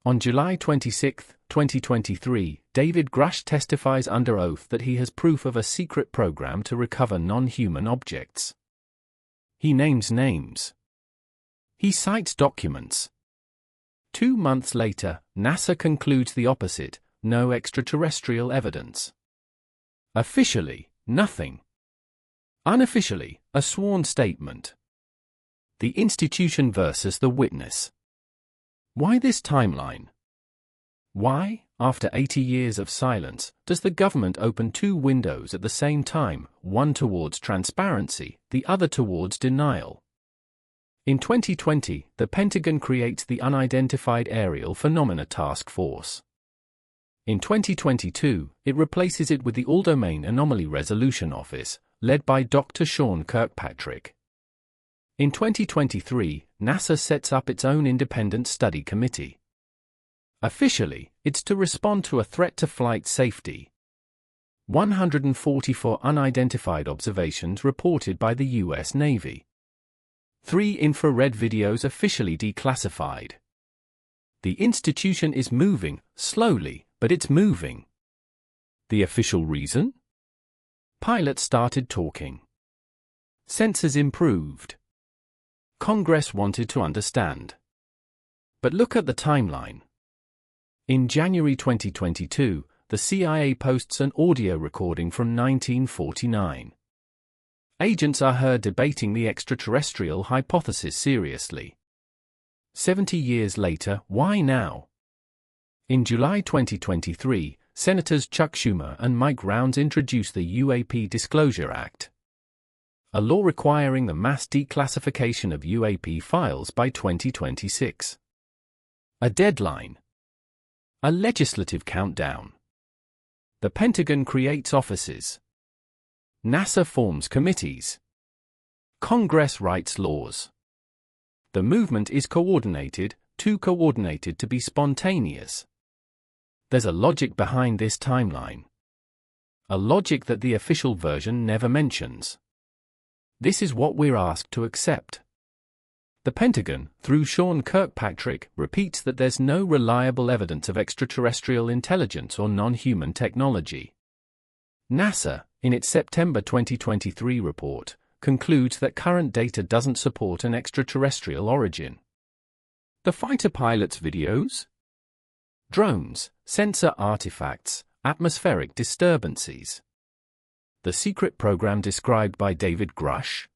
On July 26, 2023, David Grusch testifies under oath that he has proof of a secret program to recover non-human objects. He names names. He cites documents. 2 months later, NASA concludes the opposite: no extraterrestrial evidence. Officially, nothing. Unofficially, a sworn statement. The institution versus the witness. Why this timeline? Why, after 80 years of silence, does the government open 2 windows at the same time, one towards transparency, the other towards denial? In 2020, the Pentagon creates the Unidentified Aerial Phenomena Task Force. In 2022, it replaces it with the All-Domain Anomaly Resolution Office, led by Dr. Sean Kirkpatrick. In 2023, NASA sets up its own independent study committee. Officially, it's to respond to a threat to flight safety. 144 unidentified observations reported by the U.S. Navy. 3 infrared videos officially declassified. The institution is moving, slowly, but it's moving. The official reason? Pilots started talking. Sensors improved. Congress wanted to understand. But look at the timeline. In January 2022, the CIA posts an audio recording from 1949. Agents are heard debating the extraterrestrial hypothesis seriously. 70 years later, why now? In July 2023, Senators Chuck Schumer and Mike Rounds introduced the UAP Disclosure Act, a law requiring the mass declassification of UAP files by 2026. A deadline. A legislative countdown. The Pentagon creates offices. NASA forms committees. Congress writes laws. The movement is coordinated, too coordinated to be spontaneous. There's a logic behind this timeline. A logic that the official version never mentions. This is what we're asked to accept. The Pentagon, through Sean Kirkpatrick, repeats that there's no reliable evidence of extraterrestrial intelligence or non-human technology. NASA, in its September 2023 report, concludes that current data doesn't support an extraterrestrial origin. The fighter pilots' videos? Drones, sensor artifacts, atmospheric disturbances. The secret program described by David Grusch?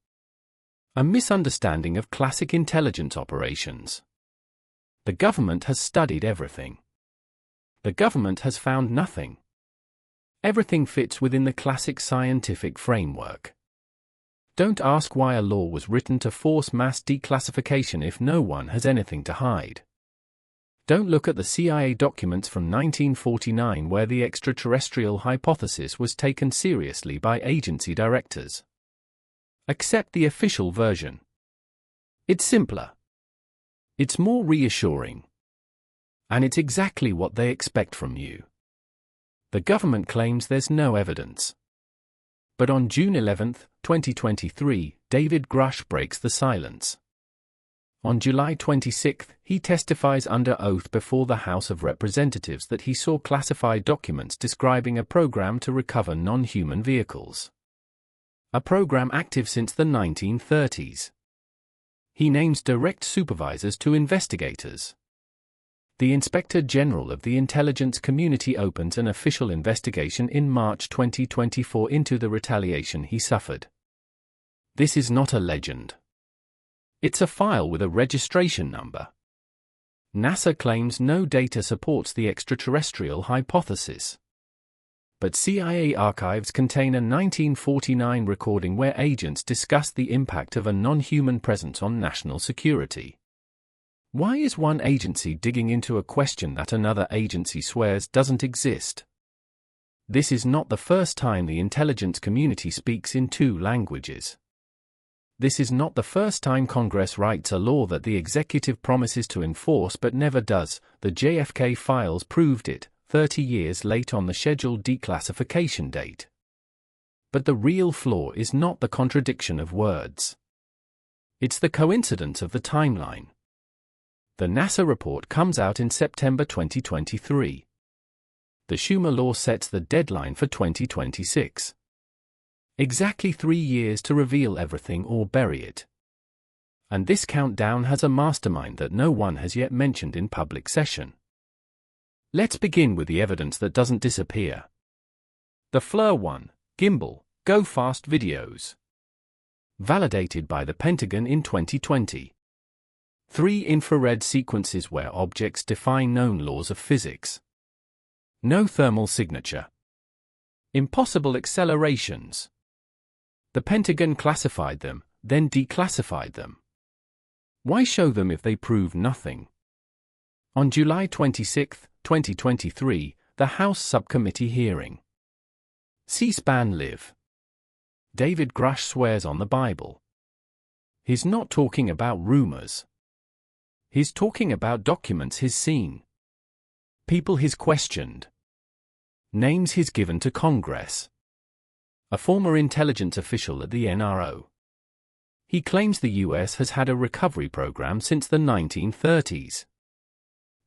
A misunderstanding of classic intelligence operations. The government has studied everything. The government has found nothing. Everything fits within the classic scientific framework. Don't ask why a law was written to force mass declassification if no one has anything to hide. Don't look at the CIA documents from 1949 where the extraterrestrial hypothesis was taken seriously by agency directors. Accept the official version. It's simpler. It's more reassuring. And it's exactly what they expect from you. The government claims there's no evidence. But on June 11, 2023, David Grusch breaks the silence. On July 26, he testifies under oath before the House of Representatives that he saw classified documents describing a program to recover non-human vehicles. A program active since the 1930s. He names direct supervisors to investigators. The Inspector General of the Intelligence Community opens an official investigation in March 2024 into the retaliation he suffered. This is not a legend. It's a file with a registration number. NASA claims no data supports the extraterrestrial hypothesis. But CIA archives contain a 1949 recording where agents discuss the impact of a non-human presence on national security. Why is one agency digging into a question that another agency swears doesn't exist? This is not the first time the intelligence community speaks in 2 languages. This is not the first time Congress writes a law that the executive promises to enforce but never does. The JFK files proved it, 30 years late on the scheduled declassification date. But the real flaw is not the contradiction of words. It's the coincidence of the timeline. The NASA report comes out in September 2023. The Schumer law sets the deadline for 2026. Exactly 3 years to reveal everything or bury it. And this countdown has a mastermind that no one has yet mentioned in public session. Let's begin with the evidence that doesn't disappear. The FLIR 1, gimbal, go fast videos. Validated by the Pentagon in 2020. 3 infrared sequences where objects defy known laws of physics. No thermal signature. Impossible accelerations. The Pentagon classified them, then declassified them. Why show them if they prove nothing? On July 26, 2023, the House Subcommittee hearing. C-SPAN Live. David Grusch swears on the Bible. He's not talking about rumors. He's talking about documents he's seen. People he's questioned. Names he's given to Congress. A former intelligence official at the NRO. He claims the US has had a recovery program since the 1930s.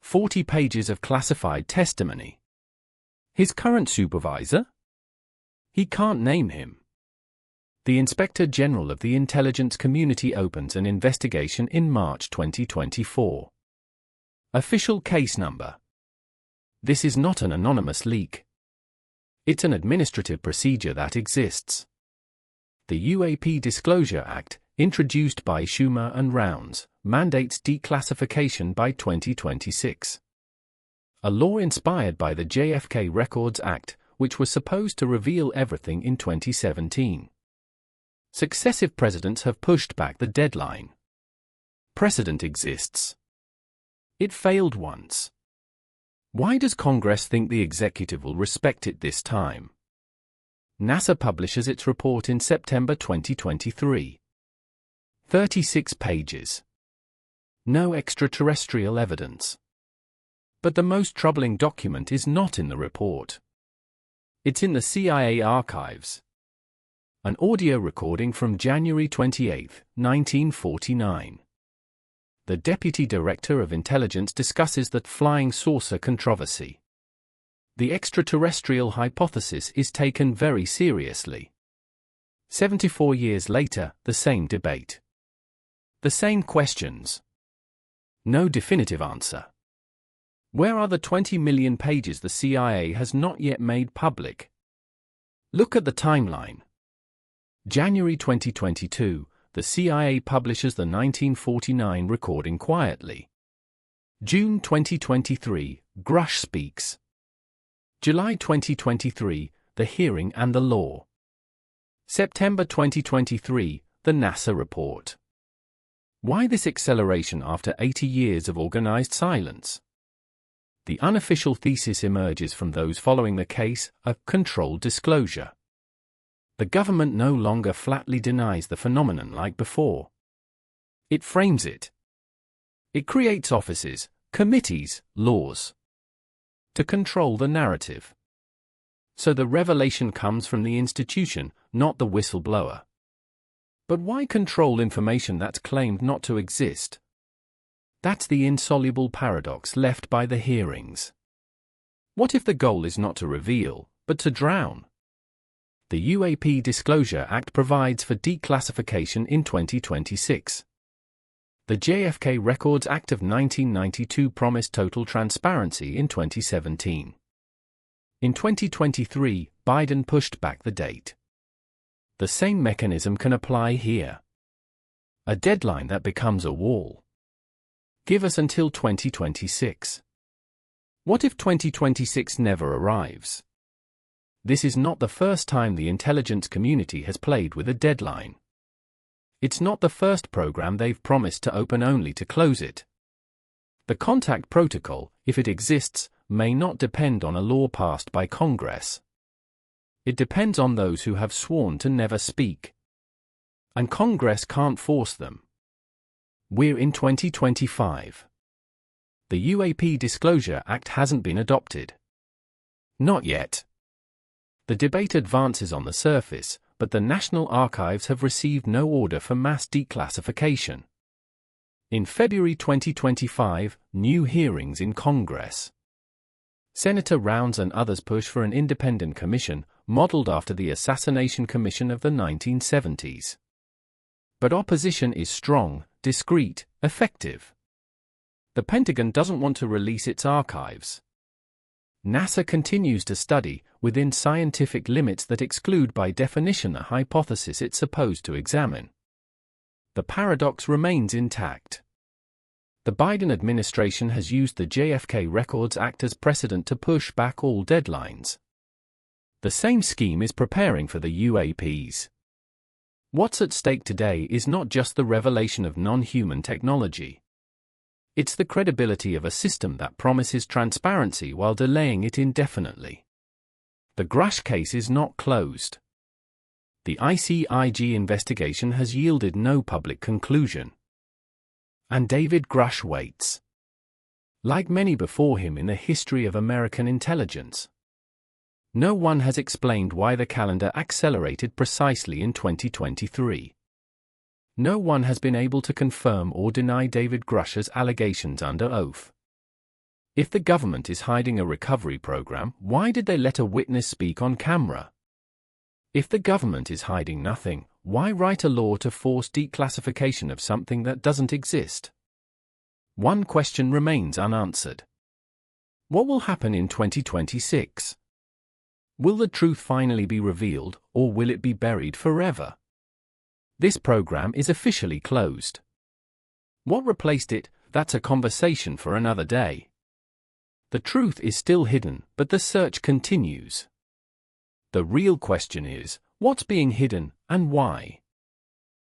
40 pages of classified testimony. His current supervisor? He can't name him. The Inspector General of the intelligence community opens an investigation in March 2024. Official case number. This is not an anonymous leak. It's an administrative procedure that exists. The UAP Disclosure Act, introduced by Schumer and Rounds, mandates declassification by 2026. A law inspired by the JFK Records Act, which was supposed to reveal everything in 2017. Successive presidents have pushed back the deadline. Precedent exists. It failed once. Why does Congress think the executive will respect it this time? NASA publishes its report in September 2023. 36 pages. No extraterrestrial evidence. But the most troubling document is not in the report. It's in the CIA archives. An audio recording from January 28, 1949. The Deputy Director of Intelligence discusses the flying saucer controversy. The extraterrestrial hypothesis is taken very seriously. 74 years later, the same debate. The same questions. No definitive answer. Where are the 20 million pages the CIA has not yet made public? Look at the timeline. January 2022, the CIA publishes the 1949 recording quietly. June 2023, Grusch speaks. July 2023, the hearing and the law. September 2023, the NASA report. Why this acceleration after 80 years of organized silence? The unofficial thesis emerges from those following the case, a controlled disclosure. The government no longer flatly denies the phenomenon like before. It frames it. It creates offices, committees, laws to control the narrative. So the revelation comes from the institution, not the whistleblower. But why control information that's claimed not to exist? That's the insoluble paradox left by the hearings. What if the goal is not to reveal, but to drown? The UAP Disclosure Act provides for declassification in 2026. The JFK Records Act of 1992 promised total transparency in 2017. In 2023, Biden pushed back the date. The same mechanism can apply here. A deadline that becomes a wall. Give us until 2026. What if 2026 never arrives? This is not the first time the intelligence community has played with a deadline. It's not the first program they've promised to open only to close it. The contact protocol, if it exists, may not depend on a law passed by Congress. It depends on those who have sworn to never speak. And Congress can't force them. We're in 2025. The UAP Disclosure Act hasn't been adopted. Not yet. The debate advances on the surface, but the National Archives have received no order for mass declassification. In February 2025, new hearings in Congress. Senator Rounds and others push for an independent commission, modeled after the Assassination Commission of the 1970s. But opposition is strong, discreet, effective. The Pentagon doesn't want to release its archives. NASA continues to study, within scientific limits that exclude by definition a hypothesis it's supposed to examine. The paradox remains intact. The Biden administration has used the JFK Records Act as precedent to push back all deadlines. The same scheme is preparing for the UAPs. What's at stake today is not just the revelation of non-human technology. It's the credibility of a system that promises transparency while delaying it indefinitely. The Grusch case is not closed. The ICIG investigation has yielded no public conclusion. And David Grusch waits. Like many before him in the history of American intelligence. No one has explained why the calendar accelerated precisely in 2023. No one has been able to confirm or deny David Grusch's allegations under oath. If the government is hiding a recovery program, why did they let a witness speak on camera? If the government is hiding nothing, why write a law to force declassification of something that doesn't exist? One question remains unanswered. What will happen in 2026? Will the truth finally be revealed, or will it be buried forever? This program is officially closed. What replaced it? That's a conversation for another day. The truth is still hidden, but the search continues. The real question is, what's being hidden, and why?